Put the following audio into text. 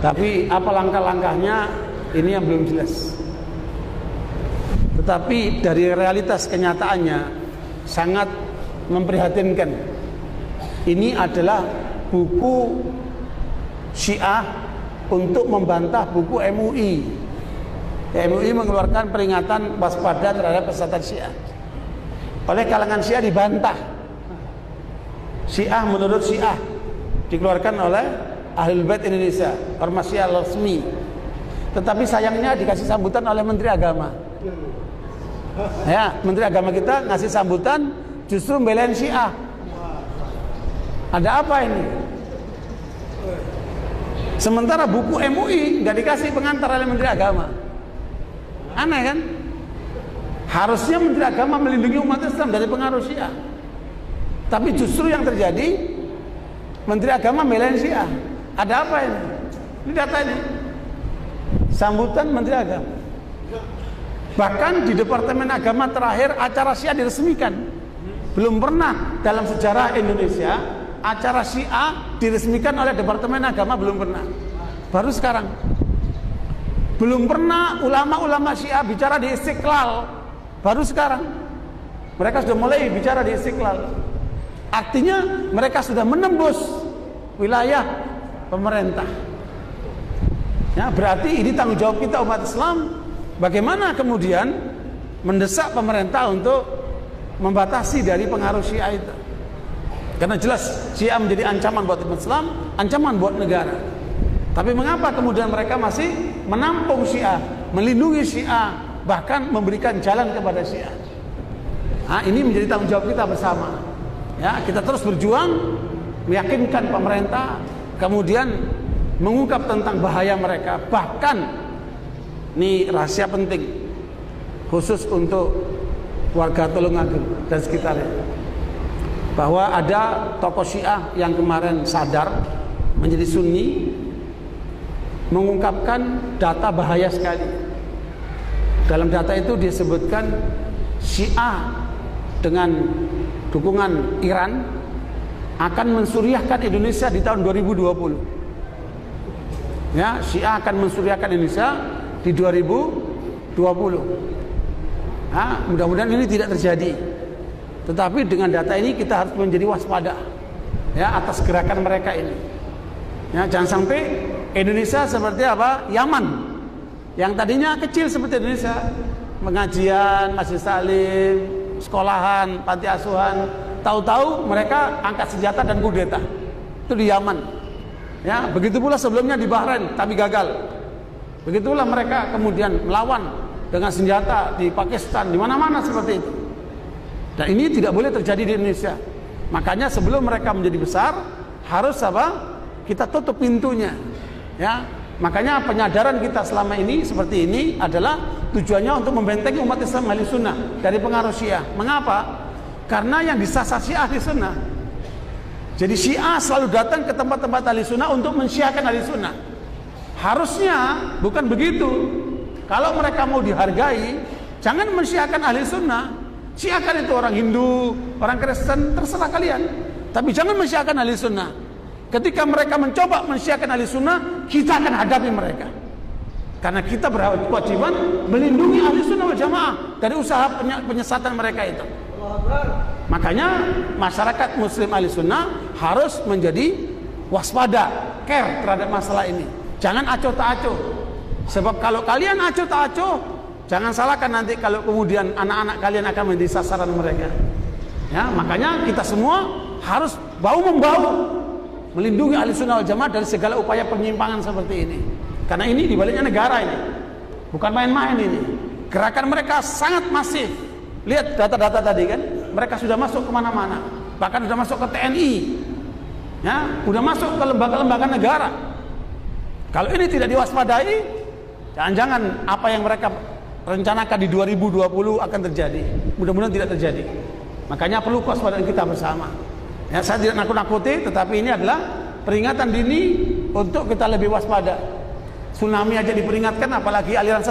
Tapi apa langkah-langkahnya ini yang belum jelas. Tetapi dari realitas kenyataannya sangat memprihatinkan. Ini adalah buku Syiah untuk membantah buku MUI. MUI mengeluarkan peringatan waspada terhadap pesatan Syiah. Oleh kalangan Syiah dibantah. Syiah menurut Syiah dikeluarkan oleh Ahlul Bait Indonesia, ormas Syiah resmi. Tetapi sayangnya dikasih sambutan oleh Menteri Agama. Ya, Menteri Agama kita ngasih sambutan justru membelain Syiah. Ada apa ini? Sementara buku MUI nggak dikasih pengantar oleh Menteri Agama. Aneh kan? Harusnya Menteri Agama melindungi umat Islam dari pengaruh Syiah. Tapi justru yang terjadi Menteri Agama membelain Syiah. Ada apa ini? Ini data ini. Sambutan Menteri Agama. Bahkan di Departemen Agama terakhir acara Syiah diresmikan. Belum pernah dalam sejarah Indonesia acara Syiah diresmikan oleh Departemen Agama, belum pernah. Baru sekarang. Belum pernah ulama-ulama Syiah bicara di Istiqlal. Baru sekarang. Mereka sudah mulai bicara di Istiqlal. Artinya mereka sudah menembus wilayah pemerintah. Ya, berarti ini tanggung jawab kita umat Islam. Bagaimana kemudian mendesak pemerintah untuk membatasi dari pengaruh Syiah itu. Karena jelas Syiah menjadi ancaman buat umat Islam, ancaman buat negara. Tapi mengapa kemudian mereka masih menampung Syiah, melindungi Syiah, bahkan memberikan jalan kepada Syiah? Nah, ini menjadi tanggung jawab kita bersama. Ya, kita terus berjuang meyakinkan pemerintah, kemudian mengungkap tentang bahaya mereka. Bahkan ini rahasia penting khusus untuk warga Tulungagung dan sekitarnya, bahwa ada tokoh Syiah yang kemarin sadar menjadi Sunni mengungkapkan data bahaya sekali. Dalam data itu disebutkan Syiah dengan dukungan Iran akan mensuriahkan Indonesia di tahun 2020. Ya, Syiah akan mensuriahkan Indonesia di 2020. Nah, mudah-mudahan ini tidak terjadi. Tetapi dengan data ini kita harus menjadi waspada, ya, atas gerakan mereka ini. Ya, jangan sampai Indonesia seperti apa? Yaman, yang tadinya kecil seperti Indonesia, pengajian, masjid salim, sekolahan, panti asuhan, tahu-tahu mereka angkat senjata dan kudeta. Itu di Yaman. Ya, begitu pula sebelumnya di Bahrain, tapi gagal. Begitulah mereka kemudian melawan dengan senjata di Pakistan, di mana-mana seperti itu. Dan ini tidak boleh terjadi di Indonesia. Makanya sebelum mereka menjadi besar, harus apa? Kita tutup pintunya. Ya, makanya penyadaran kita selama ini seperti ini adalah tujuannya untuk membentengi umat Islam ahli sunnah dari pengaruh Syiah. Mengapa? Karena yang disasar Syiah ahli sunnah. Jadi Syiah selalu datang ke tempat-tempat ahli sunnah untuk mensyiahkan ahli sunnah. Harusnya bukan begitu. Kalau mereka mau dihargai, jangan mensyiahkan ahli sunnah. Syiahkan itu orang Hindu, orang Kristen, terserah kalian. Tapi jangan mensyiahkan ahli sunnah. Ketika mereka mencoba mensyiahkan ahli sunnah, kita akan hadapi mereka. Karena kita berkewajiban melindungi ahli sunnah wal jamaah dari usaha penyesatan mereka itu. Makanya masyarakat muslim ahli sunnah harus menjadi waspada, care terhadap masalah ini. Jangan acuh tak acuh. Sebab kalau kalian acuh tak acuh, jangan salahkan nanti kalau kemudian anak-anak kalian akan menjadi sasaran mereka. Ya, makanya kita semua harus bahu-membahu melindungi ahli sunnah wal jamaah dari segala upaya penyimpangan seperti ini. Karena ini dibaliknya negara ini, bukan main-main ini. Gerakan mereka sangat masif. Lihat data-data tadi kan, mereka sudah masuk kemana-mana, bahkan sudah masuk ke TNI, ya, sudah masuk ke lembaga-lembaga negara. Kalau ini tidak diwaspadai, jangan-jangan apa yang mereka rencanakan di 2020 akan terjadi. Mudah-mudahan tidak terjadi. Makanya perlu kewaspadaan kita bersama. Ya, saya tidak nakut-nakuti, tetapi ini adalah peringatan dini untuk kita lebih waspada. Tsunami aja diperingatkan, apalagi aliran sesat.